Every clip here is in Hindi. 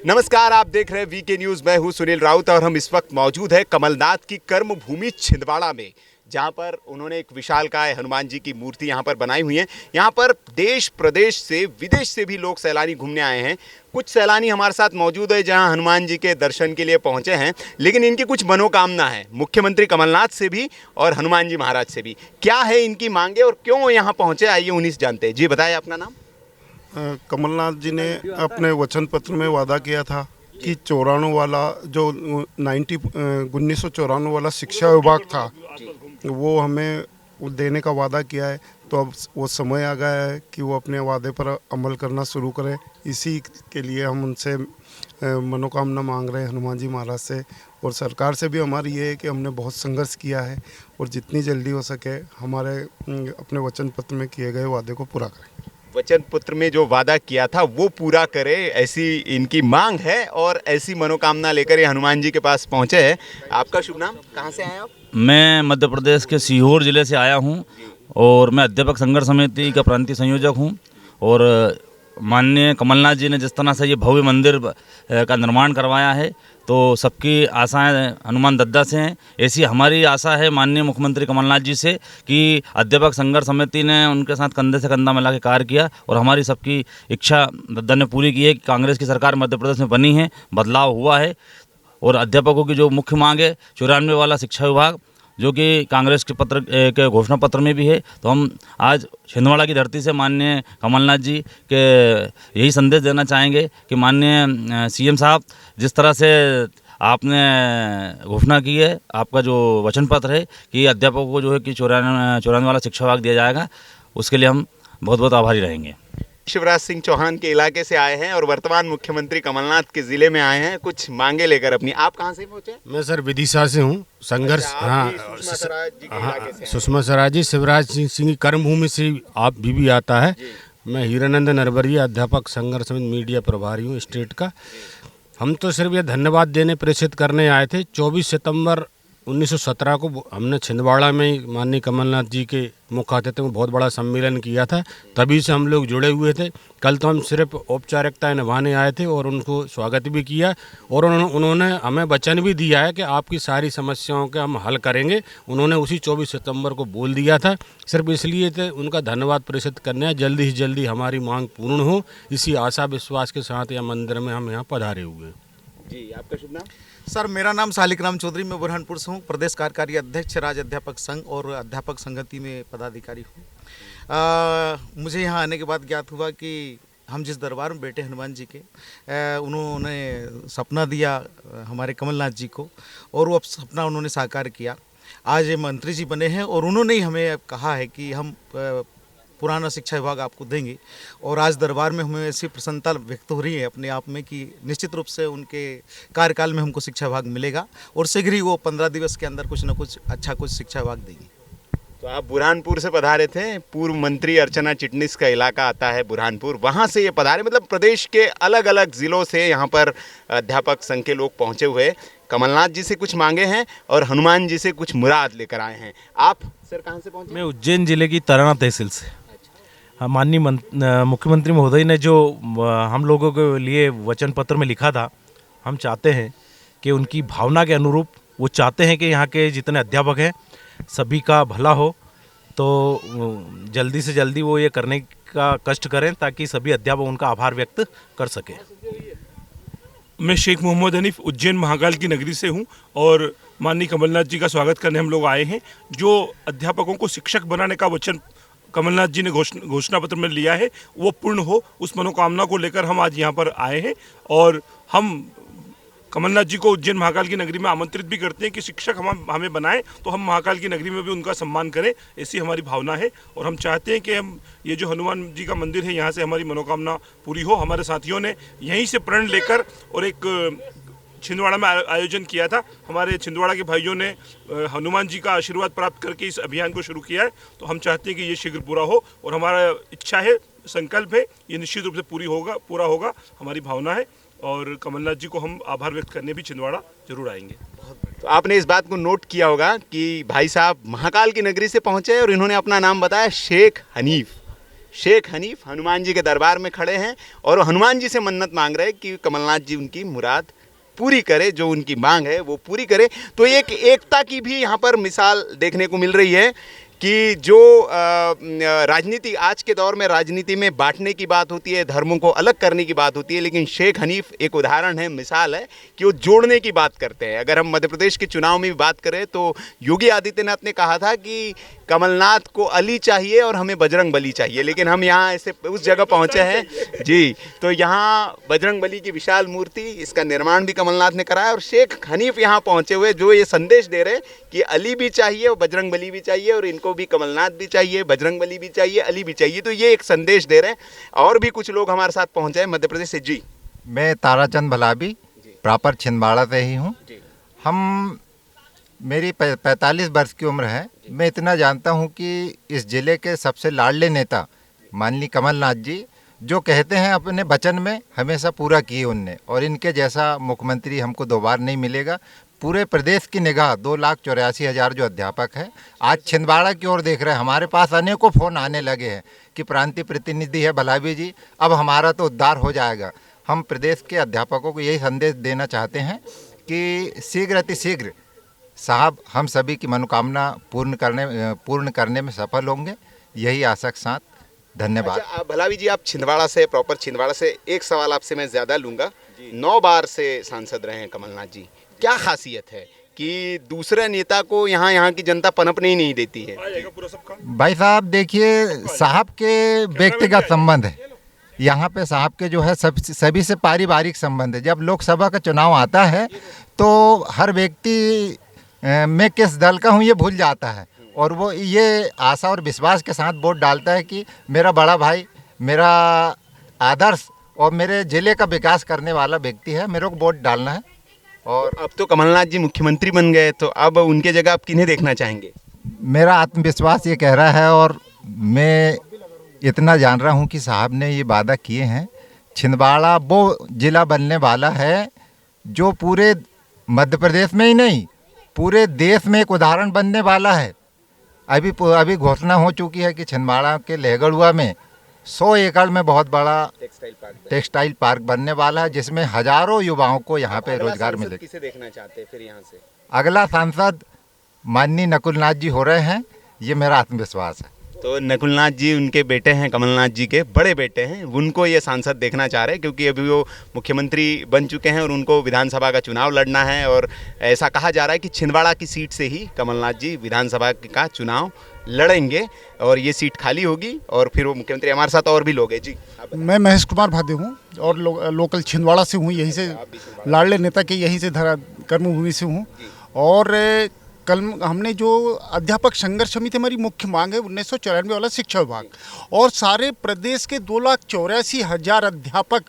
नमस्कार, आप देख रहे हैं वीके न्यूज़। मैं हूं सुनील राउत और हम इस वक्त मौजूद है कमलनाथ की कर्म भूमि छिंदवाड़ा में, जहां पर उन्होंने एक विशालकाय हनुमान जी की मूर्ति यहां पर बनाई हुई है। यहां पर देश प्रदेश से विदेश से भी लोग सैलानी घूमने आए हैं। कुछ सैलानी हमारे साथ मौजूद है जहां हनुमान जी के दर्शन के लिए पहुंचे हैं, लेकिन इनकी कुछ मनोकामना है मुख्यमंत्री कमलनाथ से भी और हनुमान जी महाराज से भी। क्या है इनकी मांगे और क्यों यहाँ पहुँचे, आइए उन्हीं से जानते हैं। जी बताइए अपना नाम। कमलनाथ जी ने अपने वचन पत्र में वादा किया था कि 94 वाला जो 1994 वाला शिक्षा विभाग था वो हमें देने का वादा किया है। तो अब वो समय आ गया है कि वो अपने वादे पर अमल करना शुरू करें। इसी के लिए हम उनसे मनोकामना मांग रहे हैं हनुमान जी महाराज से। और सरकार से भी हमारी ये है कि हमने बहुत संघर्ष किया है और जितनी जल्दी हो सके हमारे अपने वचन पत्र में किए गए वादे को पूरा करें। वचन पत्र में जो वादा किया था वो पूरा करे, ऐसी इनकी मांग है और ऐसी मनोकामना लेकर ये हनुमान जी के पास पहुंचे हैं। आपका शुभ नाम, कहां से आए आप? मैं मध्य प्रदेश के सीहोर ज़िले से आया हूं और मैं अध्यापक संघर्ष समिति का प्रांतीय संयोजक हूं। और माननीय कमलनाथ जी ने जिस तरह से ये भव्य मंदिर का निर्माण करवाया है तो सबकी आशाएं हनुमान दद्दा से हैं। ऐसी हमारी आशा है माननीय मुख्यमंत्री कमलनाथ जी से कि अध्यापक संघर्ष समिति ने उनके साथ कंधे से कंधा मिला के कार्य किया और हमारी सबकी इच्छा दद्दा ने पूरी की है कि कांग्रेस की सरकार मध्य प्रदेश में बनी है, बदलाव हुआ है। और अध्यापकों की जो मुख्य मांग है 94 वाला शिक्षा विभाग, जो कि कांग्रेस के पत्र के घोषणा पत्र में भी है। तो हम आज छिंदवाड़ा की धरती से माननीय कमलनाथ जी के यही संदेश देना चाहेंगे कि माननीय सीएम साहब, जिस तरह से आपने घोषणा की है, आपका जो वचन पत्र है कि अध्यापकों को जो है कि 94 वाला शिक्षा विभाग दिया जाएगा, उसके लिए हम बहुत बहुत आभारी रहेंगे। शिवराज सिंह चौहान के इलाके से आए हैं और वर्तमान मुख्यमंत्री कमलनाथ के जिले में आए हैं कुछ मांगे लेकर अपनी। आप कहां से पहुंचे? मैं सर विदिशा से हूँ। संघर्ष सुषमा स्वराज जी शिवराज सिंह की कर्मभूमि से आप भी आता है। मैं हीरानंद नरवरिया अध्यापक संघर्ष समिति मीडिया प्रभारी हूँ स्टेट का। हम तो सिर्फ ये धन्यवाद देने प्रेषित करने आए थे। 24 सितंबर 1917 को हमने छिंदवाड़ा में माननीय कमलनाथ जी के मुख्य अतिथि में बहुत बड़ा सम्मेलन किया था, तभी से हम लोग जुड़े हुए थे। कल तो हम सिर्फ औपचारिकताएं निभाने आए थे और उनको स्वागत भी किया और उन्होंने हमें वचन भी दिया है कि आपकी सारी समस्याओं के हम हल करेंगे। उन्होंने उसी 24 सितंबर को बोल दिया था। सिर्फ इसलिए थे उनका धन्यवाद प्रेषित करने, जल्दी से जल्दी हमारी मांग पूर्ण हो, इसी आशा विश्वास के साथ यह मंदिर में हम यहाँ पधारे हुए हैं। जी, आपका शुभ नाम? सर, मेरा नाम शालिक चौधरी, मैं बुरहानपुर से हूँ। प्रदेश कार्यकारी अध्यक्ष राज्य अध्यापक संघ और अध्यापक संगति में पदाधिकारी हूँ। मुझे यहाँ आने के बाद ज्ञात हुआ कि हम जिस दरबार में बैठे हनुमान जी के, उन्होंने सपना दिया हमारे कमलनाथ जी को और वो सपना उन्होंने साकार किया। आज ये मंत्री जी बने हैं और उन्होंने ही हमें कहा है कि हम पुराना शिक्षा विभाग आपको देंगे। और आज दरबार में हमें ऐसी प्रसन्नता व्यक्त हो रही है अपने आप में कि निश्चित रूप से उनके कार्यकाल में हमको शिक्षा विभाग मिलेगा और शीघ्र ही वो 15 दिवस के अंदर कुछ न कुछ अच्छा कुछ शिक्षा विभाग देंगे। तो आप बुरहानपुर से पधारे थे। पूर्व मंत्री अर्चना चिटनिस का इलाका आता है बुरहानपुर, वहाँ से ये पधारे। मतलब प्रदेश के अलग अलग ज़िलों से यहाँ पर अध्यापक संघ के लोग पहुँचे हुए, कमलनाथ जी से कुछ मांगे हैं और हनुमान जी से कुछ मुराद लेकर आए हैं। आप सर कहाँ से पहुँचे? मैं उज्जैन जिले की तराना तहसील से। माननीय मुख्यमंत्री महोदय ने जो हम लोगों के लिए वचन पत्र में लिखा था, हम चाहते हैं कि उनकी भावना के अनुरूप वो चाहते हैं कि यहाँ के जितने अध्यापक हैं सभी का भला हो। तो जल्दी से जल्दी वो ये करने का कष्ट करें ताकि सभी अध्यापक उनका आभार व्यक्त कर सकें। मैं शेख मोहम्मद हनीफ उज्जैन महाकाल की नगरी से हूँ और माननीय कमलनाथ जी का स्वागत करने हम लोग आए हैं। जो अध्यापकों को शिक्षक बनाने का वचन कमलनाथ जी ने घोषणा पत्र में लिया है वो पूर्ण हो, उस मनोकामना को लेकर हम आज यहाँ पर आए हैं। और हम कमलनाथ जी को उज्जैन महाकाल की नगरी में आमंत्रित भी करते हैं कि शिक्षक हमें बनाएं तो हम महाकाल की नगरी में भी उनका सम्मान करें, ऐसी हमारी भावना है। और हम चाहते हैं कि हम ये जो हनुमान जी का मंदिर है यहाँ से हमारी मनोकामना पूरी हो। हमारे साथियों ने यहीं से प्रण लेकर और एक छिंदवाड़ा में आयोजन किया था। हमारे छिंदवाड़ा के भाइयों ने हनुमान जी का आशीर्वाद प्राप्त करके इस अभियान को शुरू किया है। तो हम चाहते हैं कि ये शीघ्र पूरा हो और हमारा इच्छा है, संकल्प है, ये निश्चित रूप से पूरा होगा, हमारी भावना है। और कमलनाथ जी को हम आभार व्यक्त करने भी छिंदवाड़ा जरूर आएंगे। तो आपने इस बात को नोट किया होगा कि भाई साहब महाकाल की नगरी से पहुंचे और इन्होंने अपना नाम बताया शेख हनीफ। शेख हनीफ हनुमान जी के दरबार में खड़े हैं और हनुमान जी से मन्नत मांग रहे हैं कि कमलनाथ जी उनकी मुराद पूरी करे, जो उनकी मांग है वो पूरी करे। तो एक एकता की भी यहाँ पर मिसाल देखने को मिल रही है कि जो राजनीति, आज के दौर में राजनीति में बांटने की बात होती है, धर्मों को अलग करने की बात होती है, लेकिन शेख हनीफ एक उदाहरण है, मिसाल है कि वो जोड़ने की बात करते हैं। अगर हम मध्य प्रदेश के चुनाव में भी बात करें तो योगी आदित्यनाथ ने कहा था कि कमलनाथ को अली चाहिए और हमें बजरंग बली चाहिए, लेकिन हम यहाँ ऐसे उस जगह पहुँचे हैं जी, तो यहाँ बजरंग बली की विशाल मूर्ति, इसका निर्माण भी कमलनाथ ने कराया और शेख हनीफ यहाँ पहुँचे हुए जो ये संदेश दे रहे हैं कि अली भी चाहिए और बजरंग बली भी चाहिए और इनको भी कमलनाथ भी चाहिए, बजरंग बली भी चाहिए, अली भी चाहिए। तो ये एक संदेश दे रहे हैं। और भी कुछ लोग हमारे साथ पहुँचे हैं मध्य प्रदेश से। जी, मैं ताराचंद भलाबी प्रॉपर छिंदवाड़ा से ही हूँ। हम मेरी 45 वर्ष की उम्र है। मैं इतना जानता हूँ कि इस ज़िले के सबसे लाडले नेता माननीय कमलनाथ जी जो कहते हैं अपने वचन में हमेशा पूरा किए उनने, और इनके जैसा मुख्यमंत्री हमको दो बार नहीं मिलेगा। पूरे प्रदेश की निगाह 2,84,000 जो अध्यापक है आज छिंदवाड़ा की ओर देख रहे हैं। हमारे पास अनेकों फ़ोन आने लगे हैं कि प्रांतीय प्रतिनिधि है भलावी जी, अब हमारा तो उद्धार हो जाएगा। हम प्रदेश के अध्यापकों को यही संदेश देना चाहते हैं कि शीघ्र अतिशीघ्र साहब हम सभी की मनोकामना पूर्ण करने में सफल होंगे, यही आशा के साथ धन्यवाद। अच्छा, भलावी जी, आप छिंदवाड़ा से, प्रॉपर छिंदवाड़ा से, एक सवाल आपसे मैं ज़्यादा लूँगा। 9 बार से सांसद रहे हैं कमलनाथ जी, क्या खासियत है कि दूसरे नेता को यहाँ की जनता पनपने ही नहीं देती है? भाई साहब देखिए, साहब के व्यक्तिगत संबंध है यहाँ पे, साहब के जो है सभी से पारिवारिक संबंध है। जब लोकसभा का चुनाव आता है तो हर व्यक्ति मैं किस दल का हूँ ये भूल जाता है और वो ये आशा और विश्वास के साथ वोट डालता है कि मेरा बड़ा भाई, मेरा आदर्श और मेरे ज़िले का विकास करने वाला व्यक्ति है, मेरे को वोट डालना है। और अब तो कमलनाथ जी मुख्यमंत्री बन गए, तो अब उनके जगह आप किन्हें देखना चाहेंगे? मेरा आत्मविश्वास ये कह रहा है और मैं इतना जान रहा हूँ कि साहब ने ये वादा किए हैं, छिंदवाड़ा वो ज़िला बनने वाला है जो पूरे मध्य प्रदेश में ही नहीं पूरे देश में एक उदाहरण बनने वाला है। अभी घोषणा हो चुकी है कि छिंदवाड़ा के लहगड़ुआ में 100 एकड़ में बहुत बड़ा टेक्सटाइल पार्क बनने वाला है, जिसमें हजारों युवाओं को यहाँ पे रोजगार मिलेगा। किसे देखना चाहते हैं फिर यहाँ से? अगला सांसद माननीय नकुलनाथ जी हो रहे हैं, ये मेरा आत्मविश्वास है। तो नकुलनाथ जी उनके बेटे हैं, कमलनाथ जी के बड़े बेटे हैं, उनको ये सांसद देखना चाह रहे हैं क्योंकि अभी वो मुख्यमंत्री बन चुके हैं और उनको विधानसभा का चुनाव लड़ना है। और ऐसा कहा जा रहा है कि छिंदवाड़ा की सीट से ही कमलनाथ जी विधानसभा का चुनाव लड़ेंगे और ये सीट खाली होगी और फिर वो मुख्यमंत्री। हमारे साथ और भी लोग हैं। जी, मैं महेश कुमार भादे हूँ और लोकल छिंदवाड़ा से हूँ, यहीं से लाडले नेता के यहीं से कर्मभूमि से हूँ। और कल हमने जो अध्यापक संघर्ष समिति, हमारी मुख्य मांग है 1994 वाला शिक्षा विभाग, और सारे प्रदेश के 2,84,000 अध्यापक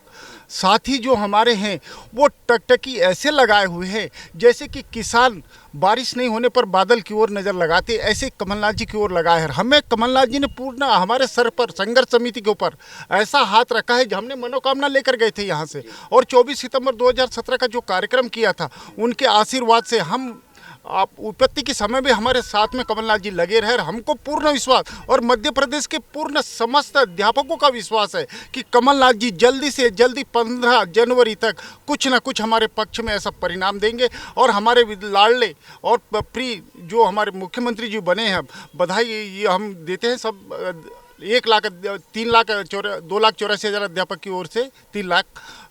साथी जो हमारे हैं वो टकटकी ऐसे लगाए हुए हैं जैसे कि किसान बारिश नहीं होने पर बादल की ओर नज़र लगाते, ऐसे कमलनाथ जी की ओर लगाए हैं। हमें कमलनाथ जी ने पूर्ण हमारे सर पर संघर्ष समिति के ऊपर ऐसा हाथ रखा है जो हमने मनोकामना लेकर गए थे यहाँ से, और 24 सितंबर 2017 का जो कार्यक्रम किया था उनके आशीर्वाद से हम आप विपत्ति के समय भी हमारे साथ में कमलनाथ जी लगे रहे। हमको पूर्ण विश्वास और मध्य प्रदेश के पूर्ण समस्त अध्यापकों का विश्वास है कि कमलनाथ जी जल्दी से जल्दी 15 जनवरी तक कुछ ना कुछ हमारे पक्ष में ऐसा परिणाम देंगे और हमारे लाडले और प्रिय जो हमारे मुख्यमंत्री जी बने हैं, बधाई ये हम देते हैं सब 2,84,000 अध्यापक की ओर से 3 लाख,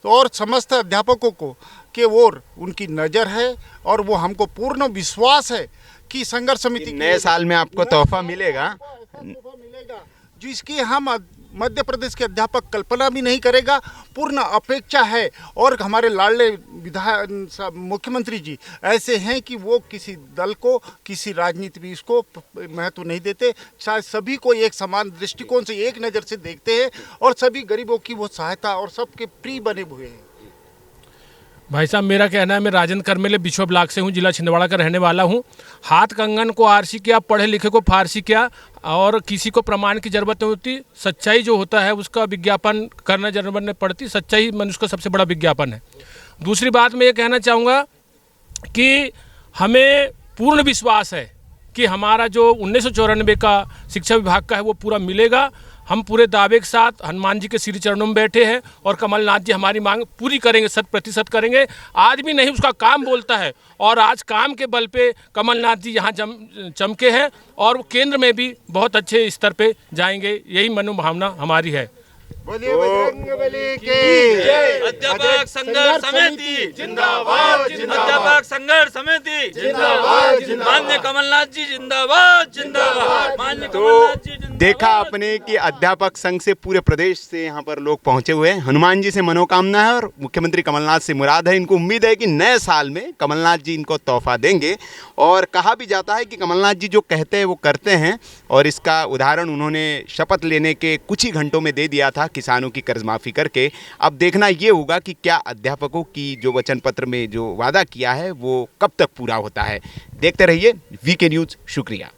और समस्त अध्यापकों को के ओर उनकी नज़र है और वो हमको पूर्ण विश्वास है कि संघर्ष समिति नए साल में आपको तोहफा मिलेगा जिसकी हम मध्य प्रदेश के अध्यापक कल्पना भी नहीं करेगा। पूर्ण अपेक्षा है और हमारे लाडले मुख्यमंत्री जी ऐसे हैं कि वो किसी दल को, किसी राजनीति भी इसको महत्व नहीं देते, शायद सभी को एक समान दृष्टिकोण से एक नज़र से देखते हैं और सभी गरीबों की वो सहायता और सबके प्रिय बने हुए हैं। भाई साहब, मेरा कहना है, मैं राजेंद्र करमेले बिछुआ ब्लॉक से हूँ, जिला छिंदवाड़ा का रहने वाला हूँ। हाथ कंगन को आरसी क्या, पढ़े लिखे को फारसी क्या, और किसी को प्रमाण की ज़रूरत नहीं होती। सच्चाई जो होता है उसका विज्ञापन करना जरूरत नहीं पड़ती। सच्चाई मनुष्य का सबसे बड़ा विज्ञापन है। दूसरी बात मैं ये कहना चाहूँगा कि हमें पूर्ण विश्वास है कि हमारा जो 1994 का शिक्षा विभाग का है वो पूरा मिलेगा। हम पूरे दावे के साथ हनुमान जी के श्री चरणों में बैठे हैं और कमलनाथ जी हमारी मांग पूरी करेंगे, 100% करेंगे। आज भी नहीं, उसका काम बोलता है और आज काम के बल पे कमलनाथ जी यहाँ चमके हैं और वो केंद्र में भी बहुत अच्छे स्तर पे जाएंगे, यही मनोभावना हमारी है। बोलिए बजरंगबली की अध्यापक संघर्ष समिति जिंदाबाद, अध्यापक संघर्ष समिति जिंदाबाद, माननीय कमलनाथ जी जिंदाबाद, जिंदाबाद, माननीय कमलनाथ जी जिंदाबाद। देखा आपने कि अध्यापक संघ से पूरे प्रदेश से यहाँ पर लोग पहुंचे हुए हैं। हनुमान जी से मनोकामना है और मुख्यमंत्री कमलनाथ से मुराद है। इनको उम्मीद है कि नए साल में कमलनाथ जी इनको तोहफा देंगे और कहा भी जाता है कि कमलनाथ जी जो कहते हैं वो करते हैं और इसका उदाहरण उन्होंने शपथ लेने के कुछ ही घंटों में दे दिया था किसानों की कर्ज माफ़ी करके। अब देखना ये होगा कि क्या अध्यापकों की जो वचन पत्र में जो वादा किया है वो कब तक पूरा होता है। देखते रहिए वीके न्यूज़। शुक्रिया।